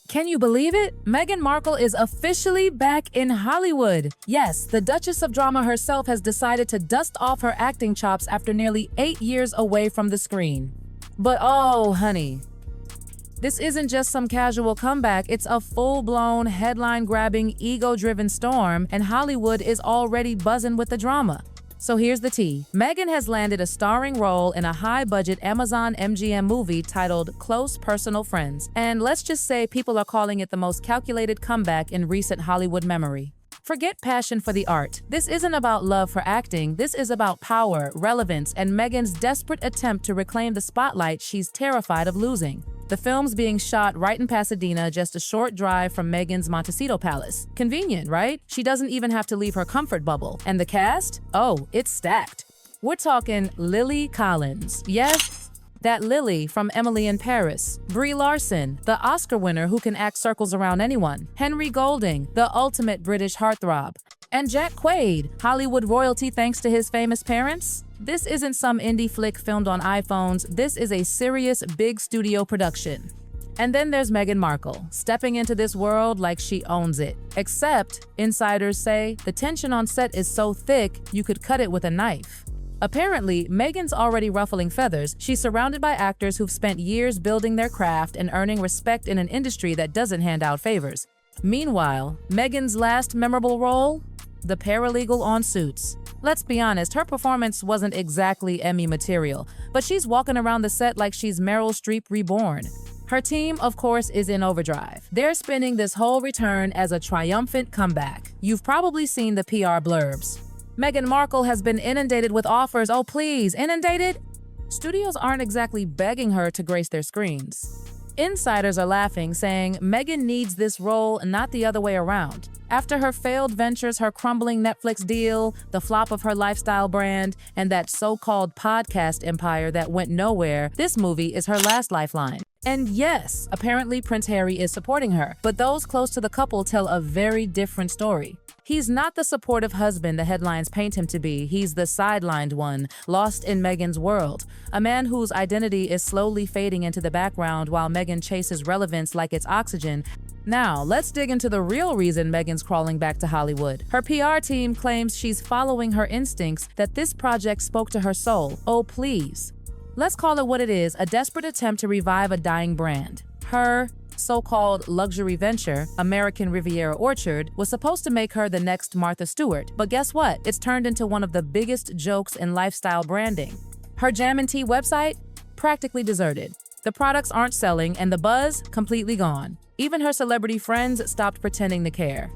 Can you believe it? Meghan Markle is officially back in Hollywood. Yes, the Duchess of Drama herself has decided to dust off her acting chops after nearly 8 years away from the screen. But oh, honey, this isn't just some casual comeback, it's a full-blown, headline-grabbing, ego-driven storm, and Hollywood is already buzzing with the drama. So here's the tea. Meghan has landed a starring role in a high-budget Amazon MGM movie titled Close Personal Friends. And let's just say people are calling it the most calculated comeback in recent Hollywood memory. Forget passion for the art. This isn't about love for acting. This is about power, relevance, and Meghan's desperate attempt to reclaim the spotlight she's terrified of losing. The film's being shot right in Pasadena, just a short drive from Meghan's Montecito Palace. Convenient, right? She doesn't even have to leave her comfort bubble. And the cast? Oh, it's stacked. We're talking Lily Collins. Yes, that Lily from Emily in Paris. Brie Larson, the Oscar winner who can act circles around anyone. Henry Golding, the ultimate British heartthrob. And Jack Quaid, Hollywood royalty thanks to his famous parents? This isn't some indie flick filmed on iPhones, this is a serious big studio production. And then there's Meghan Markle, stepping into this world like she owns it. Except, insiders say, the tension on set is so thick you could cut it with a knife. Apparently, Meghan's already ruffling feathers. She's surrounded by actors who've spent years building their craft and earning respect in an industry that doesn't hand out favors. Meanwhile, Meghan's last memorable role? The paralegal on Suits. Let's be honest, her performance wasn't exactly Emmy material, but she's walking around the set like she's Meryl Streep reborn. Her team, of course, is in overdrive. They're spinning this whole return as a triumphant comeback. You've probably seen the PR blurbs. Meghan Markle has been inundated with offers. Oh, please, inundated? Studios aren't exactly begging her to grace their screens. Insiders are laughing, saying Meghan needs this role, not the other way around. After her failed ventures, her crumbling Netflix deal, the flop of her lifestyle brand, and that so-called podcast empire that went nowhere, this movie is her last lifeline. And yes, apparently Prince Harry is supporting her, but those close to the couple tell a very different story. He's not the supportive husband the headlines paint him to be. He's the sidelined one, lost in Meghan's world. A man whose identity is slowly fading into the background while Meghan chases relevance like it's oxygen. Now, let's dig into the real reason Meghan's crawling back to Hollywood. Her PR team claims she's following her instincts, that this project spoke to her soul. Oh, please. Let's call it what it is, a desperate attempt to revive a dying brand. Her so-called luxury venture, American Riviera Orchard, was supposed to make her the next Martha Stewart. But guess what? It's turned into one of the biggest jokes in lifestyle branding. Her Jam and Tea website? Practically deserted. The products aren't selling and the buzz completely gone. Even her celebrity friends stopped pretending to care.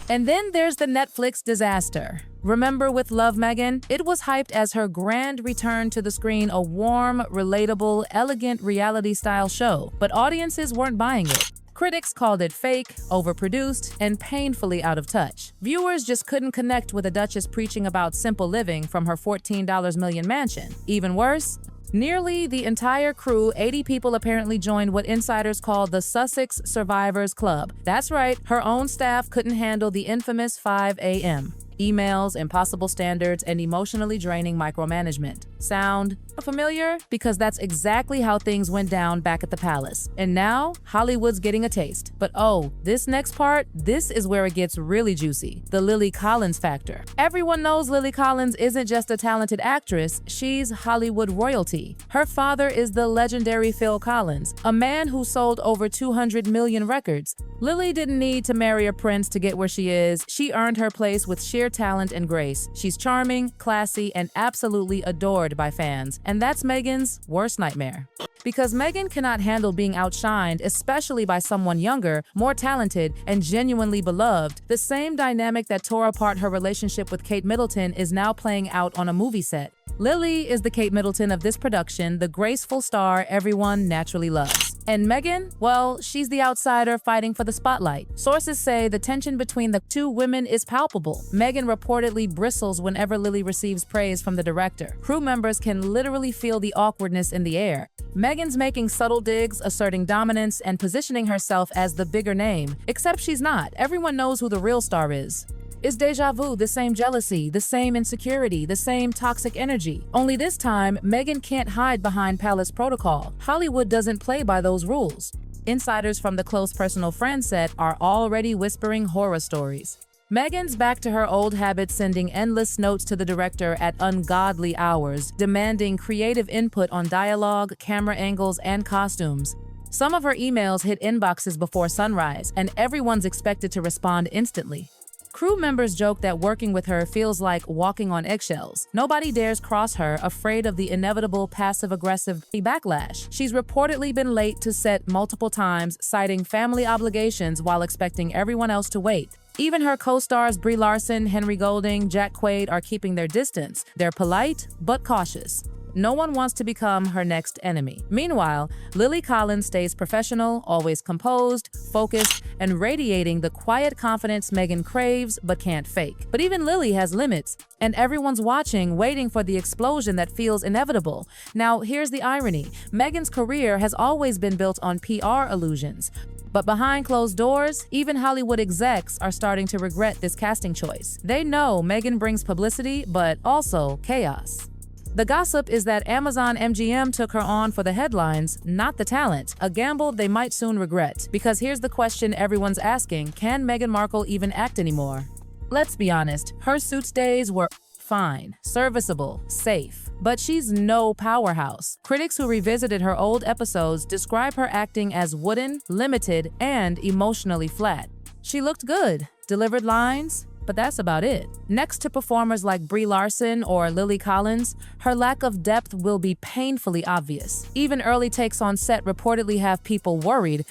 And then there's the Netflix disaster. Remember with Love Meghan? It was hyped as her grand return to the screen, a warm, relatable, elegant reality-style show, but audiences weren't buying it. Critics called it fake, overproduced, and painfully out of touch. Viewers just couldn't connect with a Duchess preaching about simple living from her $14 million mansion. Even worse, nearly the entire crew, 80 people, apparently joined what insiders call the Sussex Survivors Club. That's right, her own staff couldn't handle the infamous 5 a.m. emails, impossible standards, and emotionally draining micromanagement. Sound familiar? Because that's exactly how things went down back at the palace. And now, Hollywood's getting a taste. But oh, this next part, this is where it gets really juicy. The Lily Collins factor. Everyone knows Lily Collins isn't just a talented actress, she's Hollywood royalty. Her father is the legendary Phil Collins, a man who sold over 200 million records. Lily didn't need to marry a prince to get where she is. She earned her place with sheer talent and grace. She's charming, classy, and absolutely adored by fans. And that's Meghan's worst nightmare. Because Meghan cannot handle being outshined, especially by someone younger, more talented, and genuinely beloved. The same dynamic that tore apart her relationship with Kate Middleton is now playing out on a movie set. Lily is the Kate Middleton of this production, the graceful star everyone naturally loves. And Meghan, well, she's the outsider fighting for the spotlight. Sources say the tension between the two women is palpable. Meghan reportedly bristles whenever Lily receives praise from the director. Crew members can literally feel the awkwardness in the air. Meghan's making subtle digs, asserting dominance, and positioning herself as the bigger name. Except she's not. Everyone knows who the real star is. It's deja vu, the same jealousy, the same insecurity, the same toxic energy. Only this time, Meghan can't hide behind palace protocol. Hollywood doesn't play by those rules. Insiders from the close personal friend set are already whispering horror stories. Meghan's back to her old habit, sending endless notes to the director at ungodly hours, demanding creative input on dialogue, camera angles, and costumes. Some of her emails hit inboxes before sunrise, and everyone's expected to respond instantly. Crew members joke that working with her feels like walking on eggshells. Nobody dares cross her, afraid of the inevitable passive-aggressive backlash. She's reportedly been late to set multiple times, citing family obligations while expecting everyone else to wait. Even her co-stars Brie Larson, Henry Golding, Jack Quaid are keeping their distance. They're polite, but cautious. No one wants to become her next enemy. Meanwhile, Lily Collins stays professional, always composed, focused, and radiating the quiet confidence Meghan craves but can't fake. But even Lily has limits, and everyone's watching, waiting for the explosion that feels inevitable. Now, here's the irony. Meghan's career has always been built on PR illusions. But behind closed doors, even Hollywood execs are starting to regret this casting choice. They know Meghan brings publicity, but also chaos. The gossip is that Amazon MGM took her on for the headlines, not the talent, a gamble they might soon regret. Because here's the question everyone's asking, can Meghan Markle even act anymore? Let's be honest, her Suits days were fine, serviceable, safe. But she's no powerhouse. Critics who revisited her old episodes describe her acting as wooden, limited, and emotionally flat. She looked good, delivered lines, but that's about it. Next to performers like Brie Larson or Lily Collins, her lack of depth will be painfully obvious. Even early takes on set reportedly have people worried.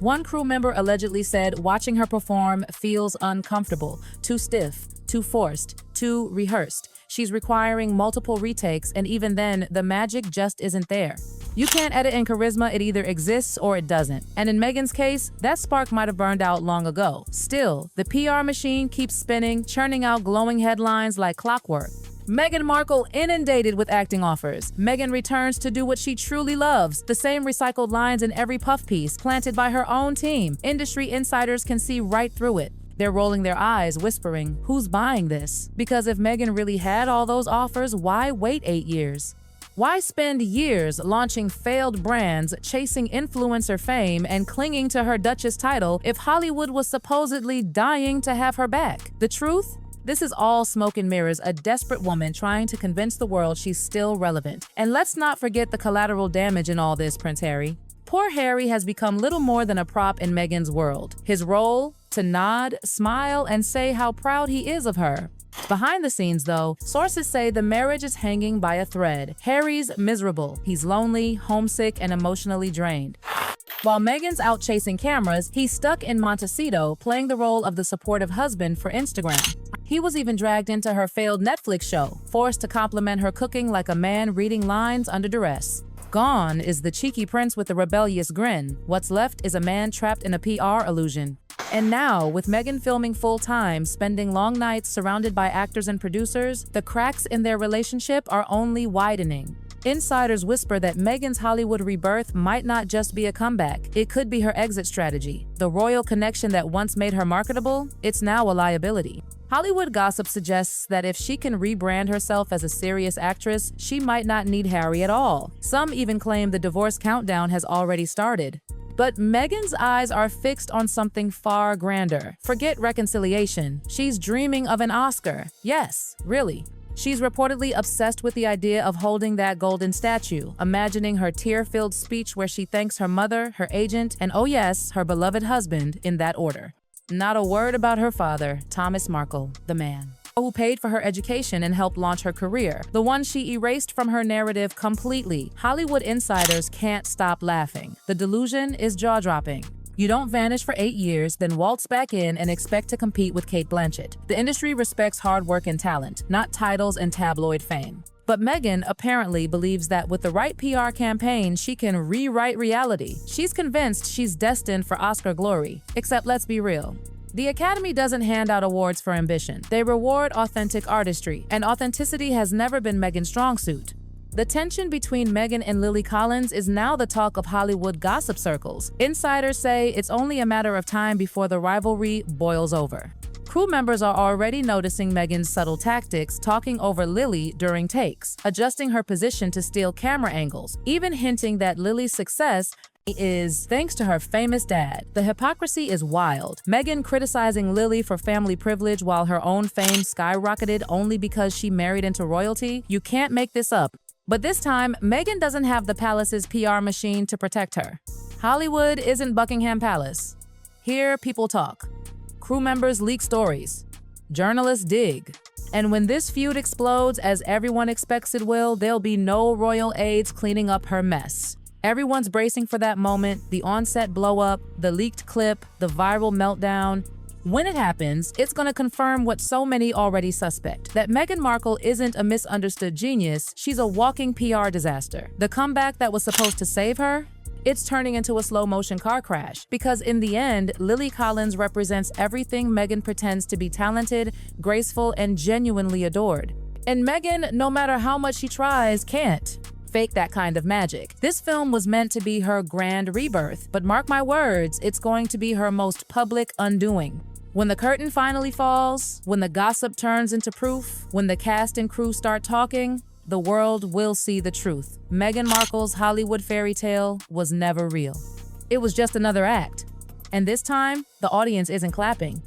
One crew member allegedly said watching her perform feels uncomfortable, too stiff, too forced, too rehearsed. She's requiring multiple retakes, and even then, the magic just isn't there. You can't edit in charisma, it either exists or it doesn't. And in Meghan's case, that spark might have burned out long ago. Still, the PR machine keeps spinning, churning out glowing headlines like clockwork. Meghan Markle inundated with acting offers. Meghan returns to do what she truly loves. The same recycled lines in every puff piece, planted by her own team. Industry insiders can see right through it. They're rolling their eyes, whispering, who's buying this? Because if Meghan really had all those offers, why wait 8 years? Why spend years launching failed brands, chasing influencer fame, and clinging to her Duchess title if Hollywood was supposedly dying to have her back? The truth? This is all smoke and mirrors, a desperate woman trying to convince the world she's still relevant. And let's not forget the collateral damage in all this, Prince Harry. Poor Harry has become little more than a prop in Meghan's world. His role? To nod, smile, and say how proud he is of her. Behind the scenes, though, sources say the marriage is hanging by a thread. Harry's miserable. He's lonely, homesick, and emotionally drained. While Meghan's out chasing cameras, he's stuck in Montecito, playing the role of the supportive husband for Instagram. He was even dragged into her failed Netflix show, forced to compliment her cooking like a man reading lines under duress. Gone is the cheeky prince with the rebellious grin. What's left is a man trapped in a PR illusion. And now, with Meghan filming full-time, spending long nights surrounded by actors and producers, the cracks in their relationship are only widening. Insiders whisper that Meghan's Hollywood rebirth might not just be a comeback. It could be her exit strategy. The royal connection that once made her marketable, it's now a liability. Hollywood gossip suggests that if she can rebrand herself as a serious actress, she might not need Harry at all. Some even claim the divorce countdown has already started. But Meghan's eyes are fixed on something far grander. Forget reconciliation. She's dreaming of an Oscar. Yes, really. She's reportedly obsessed with the idea of holding that golden statue, imagining her tear-filled speech where she thanks her mother, her agent, and oh yes, her beloved husband in that order. Not a word about her father, Thomas Markle, the man who paid for her education and helped launch her career, the one she erased from her narrative completely. Hollywood insiders can't stop laughing. The delusion is jaw-dropping. You don't vanish for 8 years, then waltz back in and expect to compete with Cate Blanchett. The industry respects hard work and talent, not titles and tabloid fame. But Meghan apparently believes that with the right PR campaign, she can rewrite reality. She's convinced she's destined for Oscar glory. Except let's be real. The Academy doesn't hand out awards for ambition. They reward authentic artistry, and authenticity has never been Meghan's strong suit. The tension between Meghan and Lily Collins is now the talk of Hollywood gossip circles. Insiders say it's only a matter of time before the rivalry boils over. Crew members are already noticing Meghan's subtle tactics, talking over Lily during takes, adjusting her position to steal camera angles, even hinting that Lily's success is thanks to her famous dad. The hypocrisy is wild. Meghan criticizing Lily for family privilege while her own fame skyrocketed only because she married into royalty. You can't make this up. But this time, Meghan doesn't have the palace's PR machine to protect her. Hollywood isn't Buckingham Palace. Here, people talk. Crew members leak stories. Journalists dig. And when this feud explodes, as everyone expects it will, there'll be no royal aides cleaning up her mess. Everyone's bracing for that moment, the on-set blow-up, the leaked clip, the viral meltdown. When it happens, it's going to confirm what so many already suspect, that Meghan Markle isn't a misunderstood genius, she's a walking PR disaster. The comeback that was supposed to save her? It's turning into a slow-motion car crash, because in the end, Lily Collins represents everything Meghan pretends to be talented, graceful, and genuinely adored. And Meghan, no matter how much she tries, can't fake that kind of magic. This film was meant to be her grand rebirth, but mark my words, it's going to be her most public undoing. When the curtain finally falls, when the gossip turns into proof, when the cast and crew start talking, the world will see the truth. Meghan Markle's Hollywood fairy tale was never real. It was just another act. And this time, the audience isn't clapping.